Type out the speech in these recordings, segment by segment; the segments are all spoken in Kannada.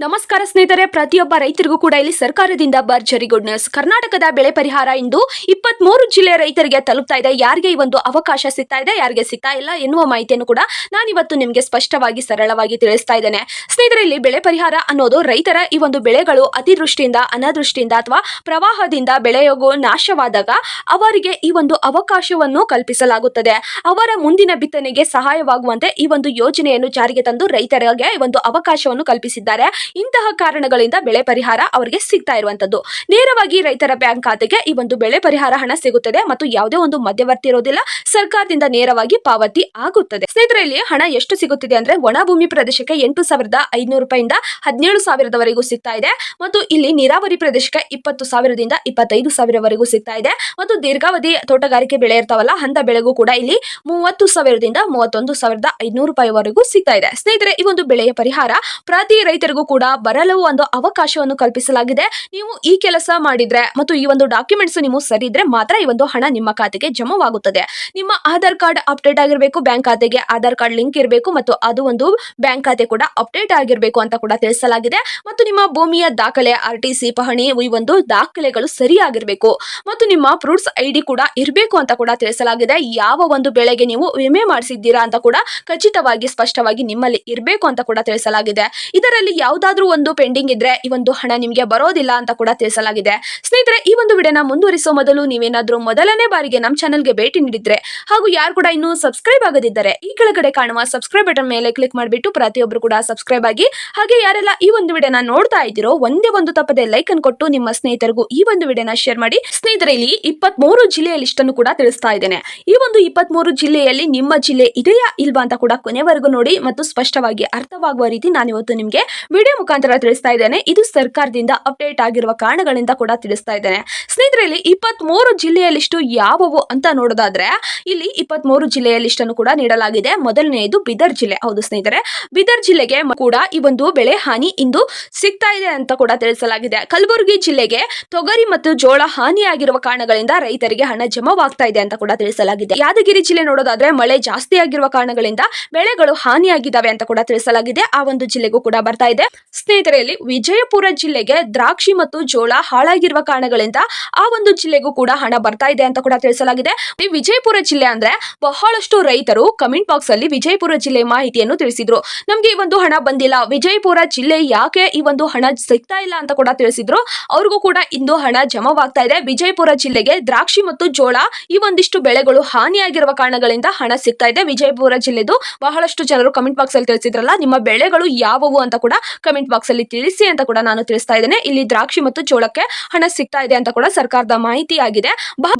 ನಮಸ್ಕಾರ ಸ್ನೇಹಿತರೆ, ಪ್ರತಿಯೊಬ್ಬ ರೈತರಿಗೂ ಕೂಡ ಇಲ್ಲಿ ಸರ್ಕಾರದಿಂದ ಭರ್ಜರಿ ಗುಡ್ ನ್ಯೂಸ್. ಕರ್ನಾಟಕದ ಬೆಳೆ ಪರಿಹಾರ ಇಂದು 23 ಜಿಲ್ಲೆಯ ರೈತರಿಗೆ ತಲುಪ್ತಾ ಇದೆ. ಯಾರಿಗೆ ಈ ಒಂದು ಅವಕಾಶ ಸಿಗ್ತಾ ಇದೆ, ಯಾರಿಗೆ ಸಿಗ್ತಾ ಇಲ್ಲ ಎನ್ನುವ ಮಾಹಿತಿಯನ್ನು ಕೂಡ ನಾನಿವತ್ತು ನಿಮಗೆ ಸ್ಪಷ್ಟವಾಗಿ ಸರಳವಾಗಿ ತಿಳಿಸ್ತಾ ಇದ್ದೇನೆ. ಸ್ನೇಹಿತರೆ, ಇಲ್ಲಿ ಬೆಳೆ ಪರಿಹಾರ ಅನ್ನೋದು ರೈತರ ಈ ಒಂದು ಬೆಳೆಗಳು ಅತಿವೃಷ್ಟಿಯಿಂದ, ಅನಾವೃಷ್ಟಿಯಿಂದ ಅಥವಾ ಪ್ರವಾಹದಿಂದ ಬೆಳೆಯೋಗೋ ನಾಶವಾದಾಗ ಅವರಿಗೆ ಈ ಒಂದು ಅವಕಾಶವನ್ನು ಕಲ್ಪಿಸಲಾಗುತ್ತದೆ. ಅವರ ಮುಂದಿನ ಬಿತ್ತನೆಗೆ ಸಹಾಯವಾಗುವಂತೆ ಈ ಒಂದು ಯೋಜನೆಯನ್ನು ಜಾರಿಗೆ ತಂದು ರೈತರಿಗೆ ಈ ಒಂದು ಅವಕಾಶವನ್ನು ಕಲ್ಪಿಸಿದ್ದಾರೆ. ಇಂತಹ ಕಾರಣಗಳಿಂದ ಬೆಳೆ ಪರಿಹಾರ ಅವರಿಗೆ ಸಿಗ್ತಾ ಇರುವಂತದ್ದು. ನೇರವಾಗಿ ರೈತರ ಬ್ಯಾಂಕ್ ಖಾತೆಗೆ ಈ ಒಂದು ಬೆಳೆ ಪರಿಹಾರ ಹಣ ಸಿಗುತ್ತದೆ ಮತ್ತು ಯಾವುದೇ ಒಂದು ಮಧ್ಯವರ್ತಿ ಇರೋದಿಲ್ಲ. ಸರ್ಕಾರದಿಂದ ನೇರವಾಗಿ ಪಾವತಿ ಆಗುತ್ತದೆ. ಸ್ನೇಹಿತರೆ, ಇಲ್ಲಿ ಹಣ ಎಷ್ಟು ಸಿಗುತ್ತಿದೆ ಅಂದ್ರೆ ಒಣ ಭೂಮಿ ಪ್ರದೇಶಕ್ಕೆ 8,500 ರೂಪಾಯಿಂದ 17,000ವರೆಗೂ ಸಿಗ್ತಾ ಇದೆ ಮತ್ತು ಇಲ್ಲಿ ನೀರಾವರಿ ಪ್ರದೇಶಕ್ಕೆ 20,000ದಿಂದ 25,000ವರೆಗೂ ಸಿಗ್ತಾ ಇದೆ ಮತ್ತು ದೀರ್ಘಾವಧಿ ತೋಟಗಾರಿಕೆ ಬೆಳೆ ಇರ್ತಾವಲ್ಲ ಅಂತ ಬೆಳೆಗೂ ಕೂಡ ಇಲ್ಲಿ 30,000ದಿಂದ 31,500 ರೂಪಾಯಿವರೆಗೂ ಸಿಗ್ತಾ ಇದೆ. ಸ್ನೇಹಿತರೆ, ಈ ಒಂದು ಬೆಳೆಯ ಪರಿಹಾರ ಪ್ರತಿ ರೈತರಿಗೂ ಕೂಡ ಬರಲು ಒಂದು ಅವಕಾಶವನ್ನು ಕಲ್ಪಿಸಲಾಗಿದೆ. ನೀವು ಈ ಕೆಲಸ ಮಾಡಿದ್ರೆ ಮತ್ತು ಈ ಒಂದು ಡಾಕ್ಯುಮೆಂಟ್ಸ್ ನೀವು ಸರಿ ಇದ್ರೆ ಮಾತ್ರ ಈ ಒಂದು ಹಣ ನಿಮ್ಮ ಖಾತೆಗೆ ಜಮಾವಾಗುತ್ತದೆ. ನಿಮ್ಮ ಆಧಾರ್ ಕಾರ್ಡ್ ಅಪ್ಡೇಟ್ ಆಗಿರಬೇಕು, ಬ್ಯಾಂಕ್ ಖಾತೆಗೆ ಆಧಾರ್ ಕಾರ್ಡ್ ಲಿಂಕ್ ಇರಬೇಕು ಮತ್ತು ಅದು ಒಂದು ಬ್ಯಾಂಕ್ ಖಾತೆ ಕೂಡ ಅಪ್ಡೇಟ್ ಆಗಿರಬೇಕು ಅಂತ ಕೂಡ ತಿಳಿಸಲಾಗಿದೆ. ಮತ್ತು ನಿಮ್ಮ ಭೂಮಿಯ ದಾಖಲೆ, RTC, ಪಹಣಿ ಈ ಒಂದು ದಾಖಲೆಗಳು ಸರಿಯಾಗಿರಬೇಕು ಮತ್ತು ನಿಮ್ಮ ಫ್ರೂಟ್ಸ್ ID ಕೂಡ ಇರಬೇಕು ಅಂತ ಕೂಡ ತಿಳಿಸಲಾಗಿದೆ. ಯಾವ ಒಂದು ಬೆಳೆಗೆ ನೀವು ವಿಮೆ ಮಾಡಿಸಿದ್ದೀರಾ ಅಂತ ಕೂಡ ಖಚಿತವಾಗಿ ಸ್ಪಷ್ಟವಾಗಿ ನಿಮ್ಮಲ್ಲಿ ಇರಬೇಕು ಅಂತ ಕೂಡ ತಿಳಿಸಲಾಗಿದೆ. ಇದರಲ್ಲಿ ಯಾವುದಾದ್ರೂ ಒಂದು ಪೆಂಡಿಂಗ್ ಇದ್ರೆ ಈ ಒಂದು ಹಣ ನಿಮಗೆ ಬರೋದಿಲ್ಲ ಅಂತ ಕೂಡ ತಿಳಿಸಲಾಗಿದೆ. ಸ್ನೇಹಿತರೆ, ಈ ಒಂದು ವಿಡಿಯೋನ ಮುಂದುವರಿಸೋ ಮೊದಲು ನೀವೇನಾದ್ರೂ ಮೊದಲನೇ ಬಾರಿಗೆ ನಮ್ಮ ಚಾನೆಲ್ಗೆ ಭೇಟಿ ನೀಡಿದ್ರೆ ಹಾಗೂ ಯಾರು ಕೂಡ ಇನ್ನೂ ಸಬ್ಸ್ಕ್ರೈಬ್ ಆಗದಿದ್ದರೆ ಈ ಕೆಳಗಡೆ ಕಾಣುವ ಸಬ್ಸ್ಕ್ರೈಬ್ ಬಟನ್ ಮೇಲೆ ಕ್ಲಿಕ್ ಮಾಡಿಬಿಟ್ಟು ಪ್ರತಿಯೊಬ್ಬರು ಕೂಡ ಸಬ್ಸ್ಕ್ರೈಬ್ ಆಗಿ, ಹಾಗೆ ಯಾರೆಲ್ಲ ಈ ಒಂದು ವಿಡಿಯೋನ ನೋಡ್ತಾ ಇದ್ದೀರೋ ಒಂದೇ ಒಂದು ತಪ್ಪದೆ ಲೈಕ್ ಅನ್ನು ಕೊಟ್ಟು ನಿಮ್ಮ ಸ್ನೇಹಿತರಿಗೂ ಈ ಒಂದು ವಿಡಿಯೋನ ಶೇರ್ ಮಾಡಿ. ಸ್ನೇಹಿತರೆ, ಇಲ್ಲಿ 23 ಜಿಲ್ಲೆಯ ಲಿಸ್ಟ್ ಅನ್ನು ಕೂಡ ತಿಳಿಸ್ತಾ ಇದ್ದೇನೆ. ಈ ಒಂದು 23 ಜಿಲ್ಲೆಯಲ್ಲಿ ನಿಮ್ಮ ಜಿಲ್ಲೆ ಇದೆಯಾ ಇಲ್ವಾ ಅಂತ ಕೂಡ ಕೊನೆವರೆಗೂ ನೋಡಿ ಮತ್ತು ಸ್ಪಷ್ಟವಾಗಿ ಅರ್ಥವಾಗುವ ರೀತಿ ನಾನು ಇವತ್ತು ನಿಮಗೆ ವಿಡಿಯೋ ಮುಖಾಂತರ ತಿಳಿಸ್ತಾ ಇದ್ದೇನೆ. ಇದು ಸರ್ಕಾರದಿಂದ ಅಪ್ಡೇಟ್ ಆಗಿರುವ ಕಾರಣಗಳಿಂದ ಕೂಡ ತಿಳಿಸ್ತಾ ಇದ್ದೇನೆ. ಸ್ನೇಹಿತರೆ, ಇಲ್ಲಿ 23 ಜಿಲ್ಲೆಯ ಲಿಸ್ಟ್ ಯಾವುವು ಅಂತ ನೋಡೋದಾದ್ರೆ ಇಲ್ಲಿ 23 ಜಿಲ್ಲೆಯ ಲಿಸ್ಟ್ ಅನ್ನು ಕೂಡ ನೀಡಲಾಗಿದೆ. ಮೊದಲನೆಯದು ಬೀದರ್ ಜಿಲ್ಲೆ. ಹೌದು ಸ್ನೇಹಿತರೆ, ಬೀದರ್ ಜಿಲ್ಲೆಗೆ ಕೂಡ ಈ ಒಂದು ಬೆಳೆ ಹಾನಿ ಇಂದು ಸಿಗ್ತಾ ಇದೆ ಅಂತ ಕೂಡ ತಿಳಿಸಲಾಗಿದೆ. ಕಲಬುರಗಿ ಜಿಲ್ಲೆಗೆ ತೊಗರಿ ಮತ್ತು ಜೋಳ ಹಾನಿಯಾಗಿರುವ ಕಾರಣಗಳಿಂದ ರೈತರಿಗೆ ಹಣ ಜಮಾವಾಗ್ತಾ ಇದೆ ಅಂತ ಕೂಡ ತಿಳಿಸಲಾಗಿದೆ. ಯಾದಗಿರಿ ಜಿಲ್ಲೆ ನೋಡೋದಾದ್ರೆ ಮಳೆ ಜಾಸ್ತಿ ಆಗಿರುವ ಕಾರಣಗಳಿಂದ ಬೆಳೆಗಳು ಹಾನಿಯಾಗಿದ್ದಾವೆ ಅಂತ ಕೂಡ ತಿಳಿಸಲಾಗಿದೆ. ಆ ಒಂದು ಜಿಲ್ಲೆಗೂ ಕೂಡ ಬರ್ತಾ ಇದೆ. ಸ್ನೇಹಿತರೆ, ಇಲ್ಲಿ ವಿಜಯಪುರ ಜಿಲ್ಲೆಗೆ ದ್ರಾಕ್ಷಿ ಮತ್ತು ಜೋಳ ಹಾಳಾಗಿರುವ ಕಾರಣಗಳಿಂದ ಆ ಒಂದು ಜಿಲ್ಲೆಗೂ ಕೂಡ ಹಣ ಬರ್ತಾ ಇದೆ ಅಂತ ಕೂಡ ತಿಳಿಸಲಾಗಿದೆ. ಈ ವಿಜಯಪುರ ಜಿಲ್ಲೆ ಅಂದ್ರೆ ಬಹಳಷ್ಟು ರೈತರು ಕಮೆಂಟ್ ಬಾಕ್ಸ್ ಅಲ್ಲಿ ವಿಜಯಪುರ ಜಿಲ್ಲೆ ಮಾಹಿತಿಯನ್ನು ತಿಳಿಸಿದ್ರು. ನಮ್ಗೆ ಈ ಒಂದು ಹಣ ಬಂದಿಲ್ಲ, ವಿಜಯಪುರ ಜಿಲ್ಲೆ ಯಾಕೆ ಈ ಒಂದು ಹಣ ಸಿಗ್ತಾ ಇಲ್ಲ ಅಂತ ಕೂಡ ತಿಳಿಸಿದ್ರು. ಅವ್ರಿಗೂ ಕೂಡ ಇಂದು ಹಣ ಜಮಾವಾಗ್ತಾ ಇದೆ. ವಿಜಯಪುರ ಜಿಲ್ಲೆಗೆ ದ್ರಾಕ್ಷಿ ಮತ್ತು ಜೋಳ ಈ ಒಂದಿಷ್ಟು ಬೆಳೆಗಳು ಹಾನಿಯಾಗಿರುವ ಕಾರಣಗಳಿಂದ ಹಣ ಸಿಗ್ತಾ ಇದೆ. ವಿಜಯಪುರ ಜಿಲ್ಲೆದು ಬಹಳಷ್ಟು ಜನರು ಕಮೆಂಟ್ ಬಾಕ್ಸ್ ಅಲ್ಲಿ ತಿಳಿಸಿದ್ರಲ್ಲ, ನಿಮ್ಮ ಬೆಳೆಗಳು ಯಾವುವು ಅಂತ ಕೂಡ ಕಮೆಂಟ್ ಬಾಕ್ಸ್ ಅಲ್ಲಿ ತಿಳಿಸಿ ಅಂತ ಕೂಡ ನಾನು ತಿಳಿಸ್ತಾ ಇದ್ದೇನೆ. ಇಲ್ಲಿ ದ್ರಾಕ್ಷಿ ಮತ್ತು ಜೋಳಕ್ಕೆ ಹಣ ಸಿಗ್ತಾ ಇದೆ ಅಂತ ಕೂಡ ಸರ್ಕಾರದ ಮಾಹಿತಿ ಆಗಿದೆ.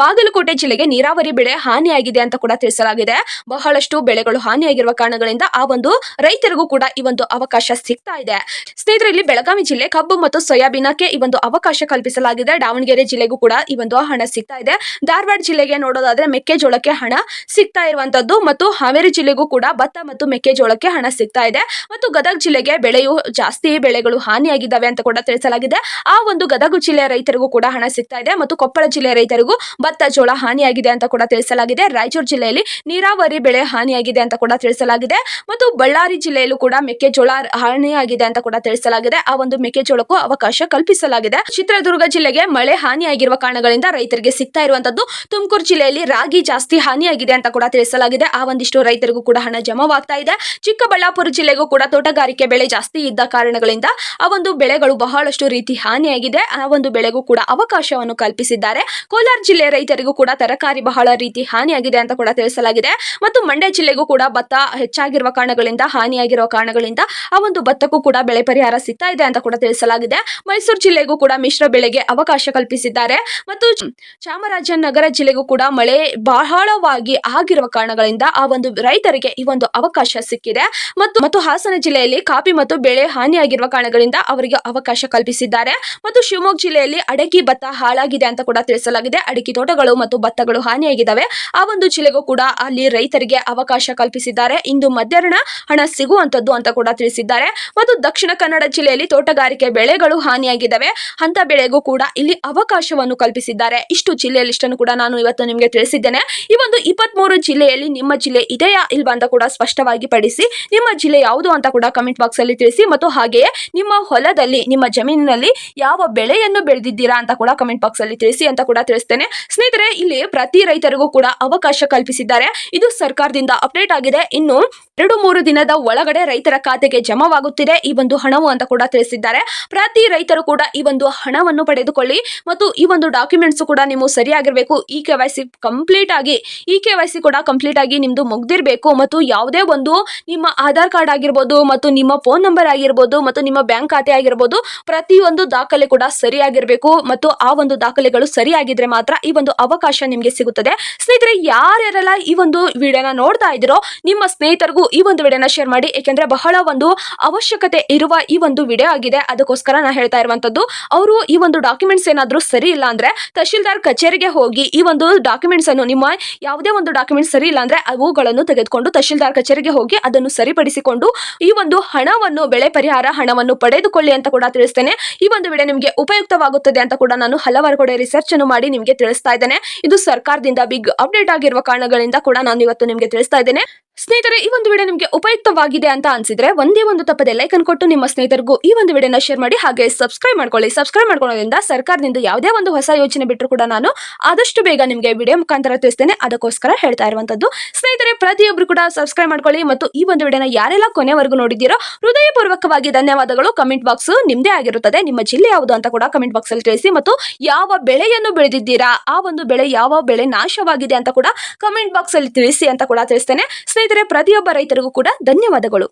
ಬಾಗಲಕೋಟೆ ಜಿಲ್ಲೆಗೆ ನೀರಾವರಿ ಬೆಳೆ ಹಾನಿಯಾಗಿದೆ ಅಂತ ಕೂಡ ತಿಳಿಸಲಾಗಿದೆ. ಬಹಳಷ್ಟು ಬೆಳೆಗಳು ಹಾನಿಯಾಗಿರುವ ಕಾರಣಗಳಿಂದ ಆ ಒಂದು ರೈತರಿಗೂ ಕೂಡ ಈ ಒಂದು ಅವಕಾಶ ಸಿಗ್ತಾ ಇದೆ. ಸ್ನೇಹಿತರೆ, ಇಲ್ಲಿ ಬೆಳಗಾವಿ ಜಿಲ್ಲೆ ಕಬ್ಬು ಮತ್ತು ಸೋಯಾಬೀನಕ್ಕೆ ಈ ಒಂದು ಅವಕಾಶ ಕಲ್ಪಿಸಲಾಗಿದೆ. ದಾವಣಗೆರೆ ಜಿಲ್ಲೆಗೂ ಕೂಡ ಈ ಒಂದು ಹಣ ಸಿಗ್ತಾ ಇದೆ. ಧಾರವಾಡ ಜಿಲ್ಲೆಗೆ ನೋಡೋದಾದ್ರೆ ಮೆಕ್ಕೆಜೋಳಕ್ಕೆ ಹಣ ಸಿಗ್ತಾ ಇರುವಂತದ್ದು ಮತ್ತು ಹಾವೇರಿ ಜಿಲ್ಲೆಗೂ ಕೂಡ ಭತ್ತ ಮತ್ತು ಮೆಕ್ಕೆಜೋಳಕ್ಕೆ ಹಣ ಸಿಗ್ತಾ ಇದೆ ಮತ್ತು ಗದಗ ಜಿಲ್ಲೆಗೆ ಜಾಸ್ತಿ ಬೆಳೆಗಳು ಹಾನಿಯಾಗಿದ್ದಾವೆ ಅಂತ ಕೂಡ ತಿಳಿಸಲಾಗಿದೆ. ಆ ಒಂದು ಗದಗ ಜಿಲ್ಲೆಯ ರೈತರಿಗೂ ಕೂಡ ಹಣ ಸಿಗ್ತಾ ಇದೆ ಮತ್ತು ಕೊಪ್ಪಳ ಜಿಲ್ಲೆಯ ರೈತರಿಗೂ ಭತ್ತ ಜೋಳ ಹಾನಿಯಾಗಿದೆ ಅಂತ ಕೂಡ ತಿಳಿಸಲಾಗಿದೆ. ರಾಯಚೂರು ಜಿಲ್ಲೆಯಲ್ಲಿ ನೀರಾವರಿ ಬೆಳೆ ಹಾನಿಯಾಗಿದೆ ಅಂತ ಕೂಡ ತಿಳಿಸಲಾಗಿದೆ ಮತ್ತು ಬಳ್ಳಾರಿ ಜಿಲ್ಲೆಯಲ್ಲೂ ಕೂಡ ಮೆಕ್ಕೆಜೋಳ ಹಾನಿಯಾಗಿದೆ ಅಂತ ಕೂಡ ತಿಳಿಸಲಾಗಿದೆ. ಆ ಒಂದು ಮೆಕ್ಕೆಜೋಳಕ್ಕೂ ಅವಕಾಶ ಕಲ್ಪಿಸಲಾಗಿದೆ. ಚಿತ್ರದುರ್ಗ ಜಿಲ್ಲೆಗೆ ಮಳೆ ಹಾನಿಯಾಗಿರುವ ಕಾರಣಗಳಿಂದ ರೈತರಿಗೆ ಸಿಗ್ತಾ ಇರುವಂತದ್ದು. ತುಮಕೂರು ಜಿಲ್ಲೆಯಲ್ಲಿ ರಾಗಿ ಜಾಸ್ತಿ ಹಾನಿಯಾಗಿದೆ ಅಂತ ಕೂಡ ತಿಳಿಸಲಾಗಿದೆ. ಆ ಒಂದಿಷ್ಟು ರೈತರಿಗೂ ಕೂಡ ಹಣ ಜಮಾವಾಗ್ತಾ ಇದೆ. ಚಿಕ್ಕಬಳ್ಳಾಪುರ ಜಿಲ್ಲೆಗೂ ಕೂಡ ತೋಟಗಾರಿಕೆ ಬೆಳೆ ಜಾಸ್ತಿ ಇದ್ದ ಕಾರಣಗಳಿಂದ ಆ ಒಂದು ಬೆಳೆಗಳು ಬಹಳಷ್ಟು ರೀತಿ ಹಾನಿಯಾಗಿದೆ. ಆ ಒಂದು ಬೆಳೆಗೂ ಕೂಡ ಅವಕಾಶವನ್ನು ಕಲ್ಪಿಸಿದ್ದಾರೆ. ಕೋಲಾರ ಜಿಲ್ಲೆಯ ರೈತರಿಗೂ ಕೂಡ ತರಕಾರಿ ಬಹಳ ರೀತಿ ಹಾನಿಯಾಗಿದೆ ಅಂತ ಕೂಡ ತಿಳಿಸಲಾಗಿದೆ ಮತ್ತು ಮಂಡ್ಯ ಜಿಲ್ಲೆಗೂ ಕೂಡ ಭತ್ತ ಹೆಚ್ಚಾಗಿರುವ ಕಾರಣಗಳಿಂದ ಹಾನಿಯಾಗಿರುವ ಕಾರಣಗಳಿಂದ ಆ ಒಂದು ಭತ್ತಕ್ಕೂ ಕೂಡ ಬೆಳೆ ಪರಿಹಾರ ಸಿಗ್ತಾ ಇದೆ ಅಂತ ಕೂಡ ತಿಳಿಸಲಾಗಿದೆ. ಮೈಸೂರು ಜಿಲ್ಲೆಗೂ ಕೂಡ ಮಿಶ್ರ ಬೆಳೆಗೆ ಅವಕಾಶ ಕಲ್ಪಿಸಿದ್ದಾರೆ ಮತ್ತು ಚಾಮರಾಜನಗರ ಜಿಲ್ಲೆಗೂ ಕೂಡ ಮಳೆ ಬಹಳವಾಗಿ ಆಗಿರುವ ಕಾರಣಗಳಿಂದ ಆ ಒಂದು ರೈತರಿಗೆ ಈ ಒಂದು ಅವಕಾಶ ಸಿಕ್ಕಿದೆ ಮತ್ತು ಹಾಸನ ಜಿಲ್ಲೆಯಲ್ಲಿ ಕಾಫಿ ಮತ್ತು ಬೆಳೆ ಹಾನಿಯಾಗಿರುವ ಕಾರಣಗಳಿಂದ ಅವರಿಗೆ ಅವಕಾಶ ಕಲ್ಪಿಸಿದ್ದಾರೆ ಮತ್ತು ಶಿವಮೊಗ್ಗ ಜಿಲ್ಲೆಯಲ್ಲಿ ಅಡಕೆ ಭತ್ತ ಹಾಳಾಗಿದೆ ಅಂತ ಕೂಡ ತಿಳಿಸಲಾಗಿದೆ. ಅಡಕೆ ತೋಟಗಳು ಮತ್ತು ಭತ್ತಗಳು ಹಾನಿಯಾಗಿದ್ದಾವೆ. ಆ ಒಂದು ಜಿಲ್ಲೆಗೂ ಕೂಡ ಅಲ್ಲಿ ರೈತರಿಗೆ ಅವಕಾಶ ಕಲ್ಪಿಸಿದ್ದಾರೆ. ಇಂದು ಮಧ್ಯಾಹ್ನ ಹಣ ಸಿಗುವಂತದ್ದು ಅಂತ ಕೂಡ ತಿಳಿಸಿದ್ದಾರೆ ಮತ್ತು ದಕ್ಷಿಣ ಕನ್ನಡ ಜಿಲ್ಲೆಯಲ್ಲಿ ತೋಟಗಾರಿಕೆ ಬೆಳೆಗಳು ಹಾನಿಯಾಗಿದ್ದಾವೆ ಅಂತ ಬೆಳೆಗೂ ಕೂಡ ಇಲ್ಲಿ ಅವಕಾಶವನ್ನು ಕಲ್ಪಿಸಿದ್ದಾರೆ. ಇಷ್ಟು ಜಿಲ್ಲೆಯ ಲಿಸ್ಟ್ ಅನ್ನು ಕೂಡ ನಾನು ಇವತ್ತು ನಿಮಗೆ ತಿಳಿಸಿದ್ದೇನೆ. ಈ ಒಂದು 23 ಜಿಲ್ಲೆಯಲ್ಲಿ ನಿಮ್ಮ ಜಿಲ್ಲೆ ಇದೆಯಾ ಇಲ್ವಾ ಅಂತ ಕೂಡ ಸ್ಪಷ್ಟವಾಗಿ ಪಡಿಸಿ. ನಿಮ್ಮ ಜಿಲ್ಲೆ ಯಾವುದು ಅಂತ ಕೂಡ ಕಮೆಂಟ್ ಬಾಕ್ಸ್ ಅಲ್ಲಿ ತಿಳಿಸಿ ಮತ್ತು ಹಾಗೆಯೇ ನಿಮ್ಮ ಹೊಲದಲ್ಲಿ ನಿಮ್ಮ ಜಮೀನಿನಲ್ಲಿ ಯಾವ ಬೆಳೆಯನ್ನು ಬೆಳೆದಿದ್ದೀರಾ ಅಂತ ಕೂಡ ಕಮೆಂಟ್ ಬಾಕ್ಸ್ ಅಲ್ಲಿ ತಿಳಿಸಿ ಅಂತ ಕೂಡ ತಿಳಿಸ್ತೇನೆ. ಸ್ನೇಹಿತರೆ, ಇಲ್ಲಿ ಪ್ರತಿ ರೈತರಿಗೂ ಕೂಡ ಅವಕಾಶ ಕಲ್ಪಿಸಿದ್ದಾರೆ. ಇದು ಸರ್ಕಾರದಿಂದ ಅಪ್ಡೇಟ್ ಆಗಿದೆ. ಇನ್ನು 2-3 ದಿನದ ಒಳಗಡೆ ರೈತರ ಖಾತೆಗೆ ಜಮಾವಾಗುತ್ತಿದೆ ಈ ಒಂದು ಹಣವು ಅಂತ ಕೂಡ ತಿಳಿಸಿದ್ದಾರೆ. ಪ್ರತಿ ರೈತರು ಕೂಡ ಈ ಒಂದು ಹಣವನ್ನು ಪಡೆದುಕೊಳ್ಳಿ ಮತ್ತು ಈ ಒಂದು ಡಾಕ್ಯುಮೆಂಟ್ಸ್ ಕೂಡ ನೀವು ಸರಿಯಾಗಿರಬೇಕು. ಈ KYC ಕೂಡ ಕಂಪ್ಲೀಟ್ ಆಗಿ ನಿಮ್ದು ಮುಗ್ದಿರಬೇಕು ಮತ್ತು ಯಾವುದೇ ಒಂದು ನಿಮ್ಮ ಆಧಾರ್ ಕಾರ್ಡ್ ಆಗಿರ್ಬೋದು ಮತ್ತು ನಿಮ್ಮ ಫೋನ್ ನಂಬರ್ ಆಗಿರ್ಬೋದು ಮತ್ತು ನಿಮ್ಮ ಬ್ಯಾಂಕ್ ಖಾತೆ ಆಗಿರ್ಬೋದು, ಪ್ರತಿಯೊಂದು ದಾಖಲೆ ಕೂಡ ಸರಿಯಾಗಿರಬೇಕು ಮತ್ತು ಆ ಒಂದು ದಾಖಲೆಗಳು ಸರಿಯಾಗಿದ್ರೆ ಮಾತ್ರ ಈ ಒಂದು ಅವಕಾಶ ನಿಮಗೆ ಸಿಗುತ್ತದೆ. ಸ್ನೇಹಿತರೆ, ಯಾರ್ಯಾರೆಲ್ಲ ಈ ಒಂದು ವಿಡಿಯೋನ ನೋಡ್ತಾ ಇದ್ದೀರೋ ನಿಮ್ಮ ಸ್ನೇಹಿತರಿಗೂ ಈ ಒಂದು ವಿಡಿಯೋನ ಶೇರ್ ಮಾಡಿ. ಏಕೆಂದ್ರೆ ಬಹಳ ಒಂದು ಅವಶ್ಯಕತೆ ಇರುವ ಈ ಒಂದು ವಿಡಿಯೋ ಆಗಿದೆ. ಅದಕ್ಕೋಸ್ಕರ ನಾನು ಹೇಳ್ತಾ ಇರುವಂತದ್ದು, ಅವರು ಈ ಒಂದು ಡಾಕ್ಯುಮೆಂಟ್ಸ್ ಏನಾದ್ರೂ ಸರಿ ಇಲ್ಲ ಅಂದ್ರೆ ತಹಶೀಲ್ದಾರ್ ಕಚೇರಿಗೆ ಹೋಗಿ ಈ ಒಂದು ಡಾಕ್ಯುಮೆಂಟ್ಸ್ ಅನ್ನು, ನಿಮ್ಮ ಯಾವುದೇ ಒಂದು ಡಾಕ್ಯುಮೆಂಟ್ ಸರಿ ಇಲ್ಲ ಅಂದ್ರೆ ಅವುಗಳನ್ನು ತೆಗೆದುಕೊಂಡು ತಹಶೀಲ್ದಾರ್ ಕಚೇರಿಗೆ ಹೋಗಿ ಅದನ್ನು ಸರಿಪಡಿಸಿಕೊಂಡು ಈ ಒಂದು ಹಣವನ್ನು, ಬೆಳೆ ಪರಿಹಾರ ಹಣವನ್ನು ಪಡೆದುಕೊಳ್ಳಿ ಅಂತ ಕೂಡ ತಿಳಿಸ್ತೇನೆ. ಈ ಒಂದು ವಿಡಿಯೋ ನಿಮಗೆ ಉಪಯುಕ್ತವಾಗುತ್ತದೆ ಅಂತ ಕೂಡ ನಾನು ಹಲವಾರು ಕಡೆ ರಿಸರ್ಚ್ ಅನ್ನು ಮಾಡಿ ನಿಮಗೆ ತಿಳಿಸ್ತಾ ಇದ್ದೇನೆ. ಇದು ಸರ್ಕಾರದಿಂದ ಬಿಗ್ ಅಪ್ಡೇಟ್ ಆಗಿರುವ ಕಾರಣಗಳಿಂದ ಕೂಡ ನಾನು ಇವತ್ತು ನಿಮಗೆ ತಿಳಿಸ್ತಾ ಇದ್ದೇನೆ. ಸ್ನೇಹಿತರೆ, ಈ ಒಂದು ವಿಡಿಯೋ ನಿಮಗೆ ಉಪಯುಕ್ತವಾಗಿದೆ ಅಂತ ಅನ್ಸಿದ್ರೆ ಒಂದೇ ಒಂದು ತಪ್ಪದೆ ಲೈಕ್ ಅನ್ನು ಕೊಟ್ಟು ನಿಮ್ಮ ಸ್ನೇಹಿತರಿಗೂ ಈ ಒಂದು ವಿಡಿಯೋನ ಶೇರ್ ಮಾಡಿ. ಹಾಗೆ ಸಬ್ಸ್ಕ್ರೈಬ್ ಮಾಡ್ಕೊಳ್ಳಿ. ಸಬ್ಸ್ಕ್ರೈಬ್ ಮಾಡ್ಕೊಳ್ಳೋದ್ರಿಂದ ಸರ್ಕಾರದಿಂದ ಯಾವುದೇ ಒಂದು ಹೊಸ ಯೋಜನೆ ಬಿಟ್ಟರು ಕೂಡ ನಾನು ಆದಷ್ಟು ಬೇಗ ನಿಮಗೆ ವಿಡಿಯೋ ಮುಖಾಂತರ ತಿಳಿಸ್ತೇನೆ. ಅದಕ್ಕೋಸ್ಕರ ಹೇಳ್ತಾ ಇರುವಂತದ್ದು. ಸ್ನೇಹಿತರೆ, ಪ್ರತಿಯೊಬ್ಬರು ಕೂಡ ಸಬ್ಸ್ಕ್ರೈಬ್ ಮಾಡ್ಕೊಳ್ಳಿ ಮತ್ತು ಈ ಒಂದು ವಿಡಿಯೋನ ಯಾರೆಲ್ಲ ಕೊನೆವರೆಗೂ ನೋಡಿದ್ದೀರೋ ಹೃದಯಪೂರ್ವಕವಾಗಿ ಧನ್ಯವಾದಗಳು. ಕಮೆಂಟ್ ಬಾಕ್ಸ್ ನಿಮ್ದೇ ಆಗಿರುತ್ತದೆ. ನಿಮ್ಮ ಜಿಲ್ಲೆ ಯಾವುದು ಅಂತ ಕೂಡ ಕಮೆಂಟ್ ಬಾಕ್ಸ್ ಅಲ್ಲಿ ತಿಳಿಸಿ ಮತ್ತು ಯಾವ ಬೆಳೆಯನ್ನು ಬೆಳೆದಿದ್ದೀರಾ, ಆ ಒಂದು ಬೆಳೆ ಯಾವ ಬೆಳೆ ನಾಶವಾಗಿದೆ ಅಂತ ಕೂಡ ಕಮೆಂಟ್ ಬಾಕ್ಸ್ ಅಲ್ಲಿ ತಿಳಿಸಿ ಅಂತ ಕೂಡ ತಿಳಿಸ್ತೇನೆ. ಸ್ನೇಹಿತರೆ, ಪ್ರತಿಯೊಬ್ಬ ರೈತರಿಗೂ ಕೂಡ ಧನ್ಯವಾದಗಳು.